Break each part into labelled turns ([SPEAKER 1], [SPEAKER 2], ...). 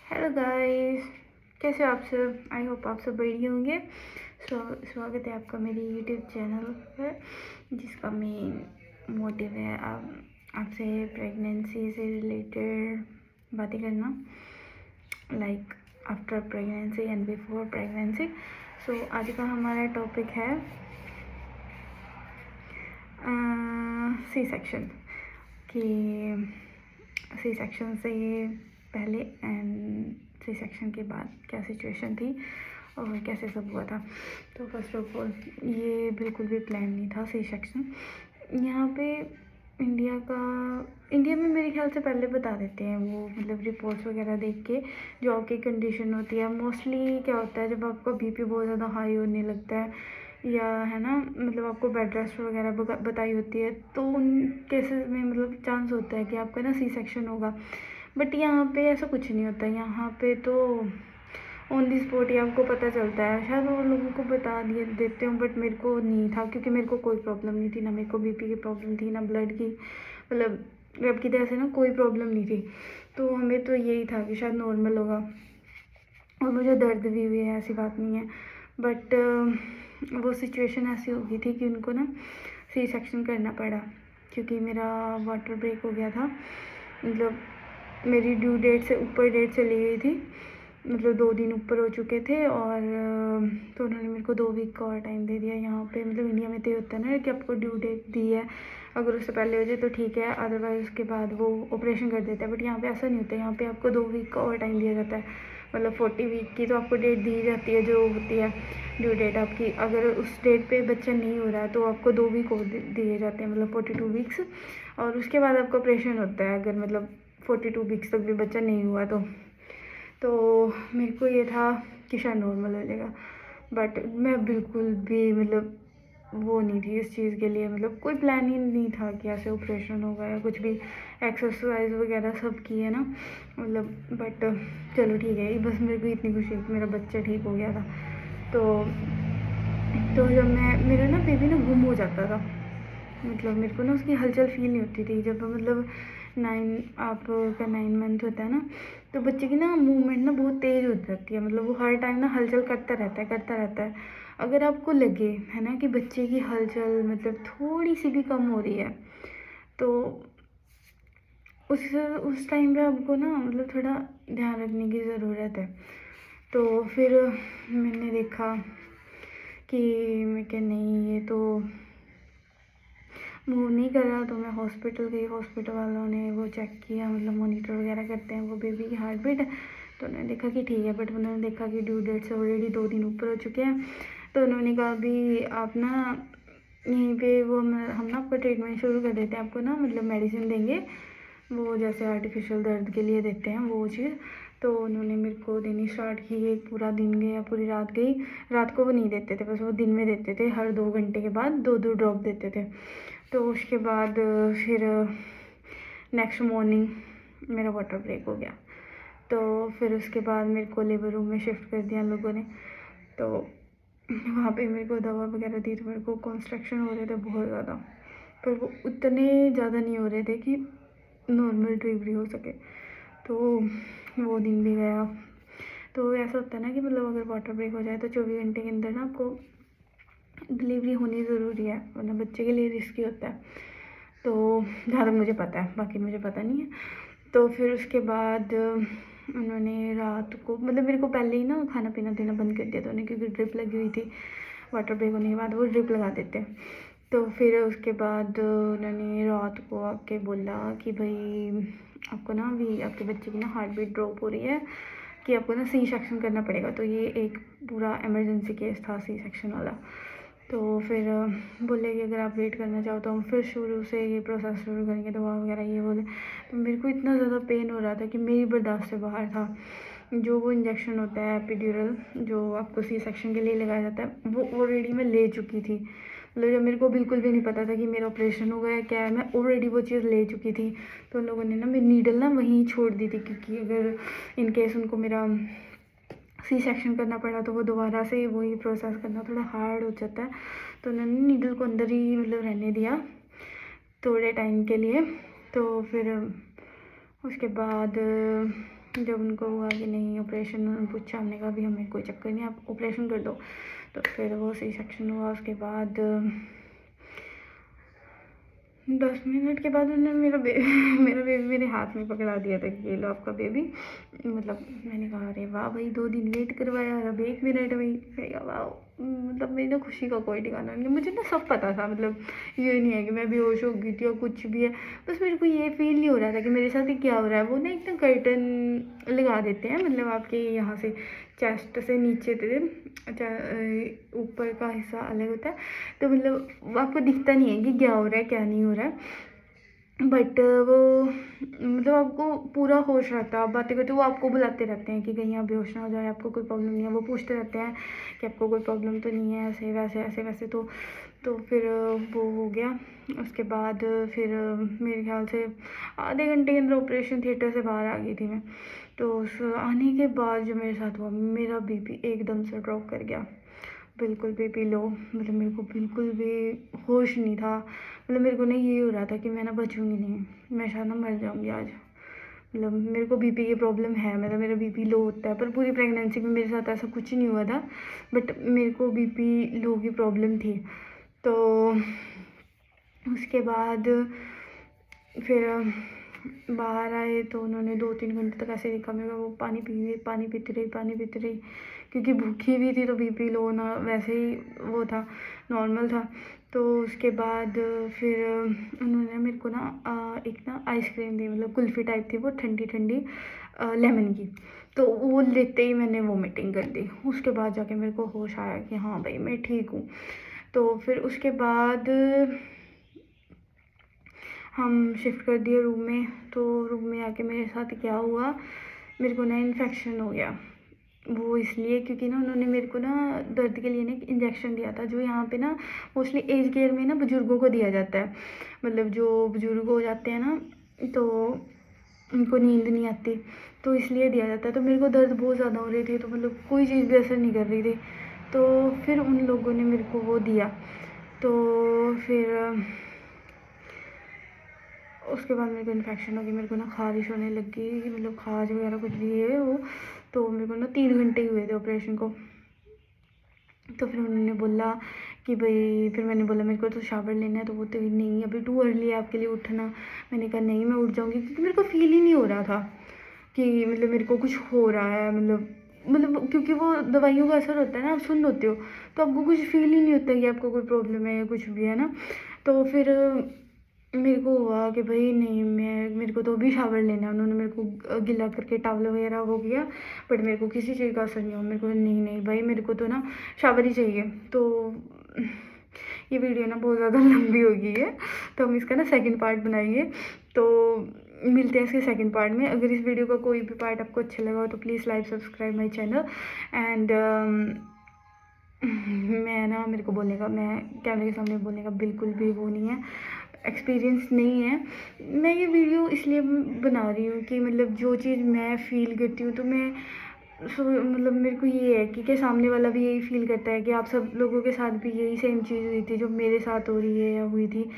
[SPEAKER 1] Hello guys, कैसे हो आप सब। आई होप आप सब बढ़िया होंगे। स्वागत है आपका मेरे यूट्यूब चैनल पर, जिसका मेन मोटिव है आपसे प्रेगनेंसी से रिलेटेड बातें करना, like after pregnancy and before pregnancy. So आज का हमारा टॉपिक है सी सेक्शन, कि सी सेक्शन से पहले एंड सी सेक्शन के बाद क्या सिचुएशन थी और कैसे सब हुआ था। तो फर्स्ट ऑफ ऑल, ये बिल्कुल भी प्लान नहीं था सी सेक्शन। यहाँ पे इंडिया में मेरे ख्याल से पहले बता देते हैं वो, मतलब रिपोर्ट्स वगैरह देख के जो आपकी कंडीशन होती है। मोस्टली क्या होता है, जब आपका बीपी बहुत ज़्यादा हाई होने लगता है या है ना, मतलब आपको बेड रेस्ट वगैरह बताई होती है, तो उन केसेस में मतलब चांस होता है कि आपका ना सी सेक्शन होगा। बट यहाँ पे ऐसा कुछ नहीं होता। यहाँ पे तो ऑन दी स्पॉट ही आपको पता चलता है। शायद और लोगों को बता दिए देते हूँ, बट मेरे को नहीं था, क्योंकि मेरे को कोई प्रॉब्लम नहीं थी। ना मेरे को बीपी की प्रॉब्लम थी, ना ब्लड की, मतलब रब की तरह से ना कोई प्रॉब्लम नहीं थी। तो हमें तो यही था कि शायद नॉर्मल होगा, और मुझे दर्द भी हुई है, ऐसी बात नहीं है। बट वो सिचुएशन ऐसी हो गई थी कि उनको ना सी सेक्शन करना पड़ा, क्योंकि मेरा वाटर ब्रेक हो गया था। मतलब मेरी ड्यू डेट से ऊपर डेट चली गई थी, मतलब 2 दिन ऊपर हो चुके थे। और तो उन्होंने मेरे को 2 वीक का और टाइम दे दिया। यहाँ पे मतलब इंडिया में तो ये होता है ना कि आपको ड्यू डेट दी है, अगर उससे पहले हो जाए तो ठीक है, अदरवाइज़ उसके बाद वो ऑपरेशन कर देता है। बट यहाँ पे ऐसा नहीं होता। यहाँ पे आपको 2 वीक का और टाइम दिया जाता है। मतलब 40 वीक की तो आपको डेट दी जाती है, जो होती है ड्यू डेट आपकी। अगर उस डेट पे बच्चा नहीं हो रहा है तो आपको 2 वीक और दिए जाते हैं, मतलब 42 वीक्स। और उसके बाद आपका ऑपरेशन होता है, अगर मतलब 42 वीक्स तक भी बच्चा नहीं हुआ तो मेरे को ये था कि शायद नॉर्मल हो जाएगा। बट मैं बिल्कुल भी मतलब वो नहीं थी इस चीज़ के लिए, मतलब कोई प्लान ही नहीं था कि ऐसे ऑपरेशन होगा या कुछ भी। एक्सरसाइज वगैरह सब की है ना, मतलब। बट चलो ठीक है, बस मेरे को इतनी खुशी है कि मेरा बच्चा ठीक हो गया था। तो जब मेरा ना बेबी ना गुम हो जाता था, मतलब मेरे को ना उसकी हलचल फील नहीं होती थी। जब मतलब 9 मंथ होता है ना, तो बच्चे की ना मूवमेंट ना बहुत तेज़ हो जाती है। मतलब वो हर टाइम ना हलचल करता रहता है। अगर आपको लगे है ना कि बच्चे की हलचल मतलब थोड़ी सी भी कम हो रही है, तो उस टाइम पे आपको ना मतलब थोड़ा ध्यान रखने की ज़रूरत है। तो फिर मैंने देखा कि मैं क्या नहीं, ये तो मूव नहीं कर रहा। तो मैं हॉस्पिटल गई, हॉस्पिटल वालों ने वो चेक किया, मतलब मॉनिटर वगैरह करते हैं वो बेबी की हार्ट बीट। तो उन्होंने देखा कि ठीक है, बट उन्होंने देखा कि ड्यू डेट से ऑलरेडी 2 दिन ऊपर हो चुके हैं। तो उन्होंने कहा अभी आप ना यहीं पे वो हम ना आपका ट्रीटमेंट शुरू कर देते हैं। आपको ना मतलब मेडिसिन देंगे, वो जैसे आर्टिफिशियल दर्द के लिए देते हैं वो चीज़। तो उन्होंने मेरे को देनी स्टार्ट की। एक पूरा दिन गया, पूरी रात गई। रात को वो नहीं देते थे, बस वो दिन में देते थे। हर 2 घंटे के बाद 2-2 ड्रॉप देते थे। तो उसके बाद फिर नेक्स्ट मॉर्निंग मेरा वाटर ब्रेक हो गया। तो फिर उसके बाद मेरे को लेबर रूम में शिफ्ट कर दिया लोगों ने। तो वहाँ पे मेरे को दवा वगैरह दी। तो मेरे को कॉन्स्ट्रक्शन हो रहे थे बहुत ज़्यादा, पर वो उतने ज़्यादा नहीं हो रहे थे कि नॉर्मल डिलीवरी हो सके। तो वो दिन भी गया। तो ऐसा होता है ना कि मतलब अगर वाटर ब्रेक हो जाए तो 24 घंटे के अंदर ना आपको डिलीवरी होनी ज़रूरी है, वरना बच्चे के लिए रिस्की होता है। तो जहाँ तक मुझे पता है, बाकी मुझे पता नहीं है। तो फिर उसके बाद उन्होंने रात को मतलब मेरे को पहले ही ना खाना पीना देना बंद कर दिया था उन्होंने, क्योंकि ड्रिप लगी हुई थी। वाटर ब्रेक होने के बाद वो ड्रिप लगा देते हैं। तो फिर उसके बाद उन्होंने रात को आके बोला कि भाई आपको ना अभी आपके बच्चे की ना हार्ट बीट ड्रॉप हो रही है, कि आपको ना सी सेक्शन करना पड़ेगा। तो ये एक पूरा इमरजेंसी केस था, सी सेक्शन वाला। तो फिर बोले कि अगर आप वेट करना चाहो तो हम फिर शुरू से ये प्रोसेस शुरू करेंगे, दवा वगैरह ये बोले। तो मेरे को इतना ज़्यादा पेन हो रहा था कि मेरी बर्दाश्त से बाहर था। जो वो इंजेक्शन होता है एपिड्यूरल, जो आपको सी सेक्शन के लिए लगाया जाता है, वो ऑलरेडी मैं ले चुकी थी। मतलब जब मेरे को बिल्कुल भी नहीं पता था कि मेरा ऑपरेशन हो गया क्या है, मैं ऑलरेडी वो चीज़ ले चुकी थी। तो उन लोगों ने ना मेरी नीडल ना वहीं छोड़ दी थी, क्योंकि अगर इन केस उनको मेरा सी सेक्शन करना पड़ा तो वो दोबारा से वही प्रोसेस करना थोड़ा हार्ड हो जाता है। तो उन्होंने नीडल को अंदर ही मतलब रहने दिया थोड़े टाइम के लिए। तो फिर उसके बाद जब उनको हुआ कि नहीं ऑपरेशन, उन्होंने पूछा, हमने कहा भी हमें कोई चक्कर नहीं, आप ऑपरेशन कर दो। तो फिर वो सी सेक्शन हुआ। उसके बाद 10 मिनट के बाद उन्होंने मेरा बेबी मेरे हाथ में पकड़ा दिया था कि ये लो आपका बेबी। मतलब मैंने कहा अरे वाह भाई, 2 दिन वेट करवाया और अब 1 मिनट में मैंने कहा वाह। मतलब मेरी ना खुशी का कोई ठिकाना नहीं। मुझे ना सब पता था, मतलब ये नहीं है कि मैं बेहोश हो गई थी और कुछ भी है, बस मेरे को ये फील नहीं हो रहा था कि मेरे साथ ही क्या हो रहा है। वो ना एक ना कर्टन लगा देते हैं, मतलब आपके यहाँ से चेस्ट से नीचे से ऊपर का हिस्सा अलग होता है, तो मतलब आपको दिखता नहीं है कि क्या हो रहा है क्या नहीं हो रहा है, बट वो मतलब आपको पूरा होश रहता है। आप बातें करते हो, वो आपको बुलाते रहते हैं कि कहीं आप बेहोश ना हो जाए, आपको कोई प्रॉब्लम नहीं है। वो पूछते रहते हैं कि आपको कोई प्रॉब्लम तो नहीं है, ऐसे वैसे ऐसे वैसे। तो फिर वो हो गया। उसके बाद फिर मेरे ख्याल से आधे घंटे के अंदर ऑपरेशन थिएटर से बाहर आ गई थी मैं। तो उस आने के बाद जो मेरे साथ हुआ, मेरा बीपी एकदम से ड्रॉप कर गया, बिल्कुल बीपी लो। मतलब मेरे को बिल्कुल भी होश नहीं था। मतलब मेरे को ना ये हो रहा था कि मैं ना बचूंगी नहीं, मैं शायद ना मर जाऊंगी आज। मतलब मेरे को बीपी की प्रॉब्लम है, मतलब मेरा बीपी लो होता है, पर पूरी प्रेगनेंसी में मेरे साथ ऐसा कुछ नहीं हुआ था, बट मेरे को बीपी लो की प्रॉब्लम थी। तो उसके बाद फिर बाहर आए तो उन्होंने 2-3 घंटे तक ऐसे देखा मेरा, वो पानी पीती रही, क्योंकि भूखी भी थी तो बीपी लो होना वैसे ही वो था, नॉर्मल था। तो उसके बाद फिर उन्होंने मेरे को ना एक ना आइसक्रीम दी, मतलब कुल्फ़ी टाइप थी वो, ठंडी ठंडी लेमन की। तो वो लेते ही मैंने वोमिटिंग कर दी। उसके बाद जाके मेरे को होश आया कि हाँ भाई मैं ठीक हूँ। तो फिर उसके बाद हम शिफ्ट कर दिए रूम में। तो रूम में आके मेरे साथ क्या हुआ, मेरे को ना इन्फेक्शन हो गया। वो इसलिए क्योंकि ना उन्होंने मेरे को ना दर्द के लिए ना एक इंजेक्शन दिया था, जो यहाँ पे ना मोस्टली एज केयर में ना बुज़ुर्गों को दिया जाता है। मतलब जो बुज़ुर्ग हो जाते हैं ना, तो उनको नींद नहीं आती, तो इसलिए दिया जाता है। तो मेरे को दर्द बहुत ज़्यादा हो रही थी, तो मतलब कोई चीज़ भी असर नहीं कर रही थी। तो फिर उन लोगों ने मेरे को वो दिया। तो फिर उसके बाद मेरे को इन्फेक्शन हो गई, मेरे को ना खारिश होने लग गई, मतलब खाज वगैरह कुछ भी है वो। तो मेरे को ना 3 घंटे ही हुए थे ऑपरेशन को। तो फिर उन्होंने बोला कि भाई, फिर मैंने बोला मेरे को तो शावर लेना है, तो वो तो नहीं अभी टू अर्ली है आपके लिए उठना। मैंने कहा नहीं मैं उठ जाऊँगी, क्योंकि मेरे को फील ही नहीं हो रहा था कि मतलब मेरे को कुछ हो रहा है। मतलब क्योंकि वो दवाइयों का असर होता है ना, आप सुन होते हो तो आपको कुछ फील ही नहीं होता कि आपको कोई प्रॉब्लम है या कुछ भी है ना। तो फिर मेरे को हुआ कि भाई नहीं, मेरे को तो अभी शावर लेना है। उन्होंने मेरे को गिला करके टॉवल वगैरह वो किया, बट मेरे को किसी चीज़ का असर नहीं हुआ। मेरे को नहीं भाई, मेरे को तो ना शावर ही चाहिए। तो ये वीडियो ना बहुत ज़्यादा लंबी हो गई है, तो हम इसका ना सेकंड पार्ट बनाएंगे। तो मिलते हैं इसके सेकंड पार्ट में। अगर इस वीडियो का कोई भी पार्ट आपको अच्छा लगा हो तो please like subscribe my channel. And मैं ना, मेरे को बोलने का, मैं कैमरे के सामने बोलने का बिल्कुल भी वो नहीं है, एक्सपीरियंस नहीं है। मैं ये वीडियो इसलिए बना रही हूँ कि मतलब जो चीज़ मैं फ़ील करती हूँ, तो मैं मतलब मेरे को ये है कि सामने वाला भी यही फ़ील करता है कि आप सब लोगों के साथ भी यही सेम चीज़ हुई थी जो मेरे साथ हो रही है या हुई थी।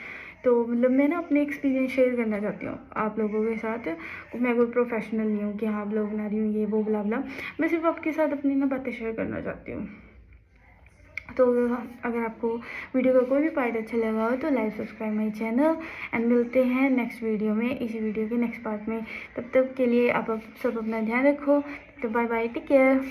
[SPEAKER 1] तो मतलब मैं ना अपने एक्सपीरियंस शेयर करना चाहती हूँ आप लोगों के साथ। मैं कोई प्रोफेशनल नहीं हूँ कि हाँ ब्लॉग बना रही हूँ ये वो ब्ला ब्ला, मैं सिर्फ आपके साथ अपनी ना बातें शेयर करना चाहती हूँ। तो अगर आपको वीडियो का कोई भी पार्ट अच्छा लगा हो तो like subscribe my channel. And मिलते हैं नेक्स्ट वीडियो में, इसी वीडियो के नेक्स्ट पार्ट में। तब तक के लिए आप सब अपना ध्यान रखो। तो बाय बाय, टेक केयर।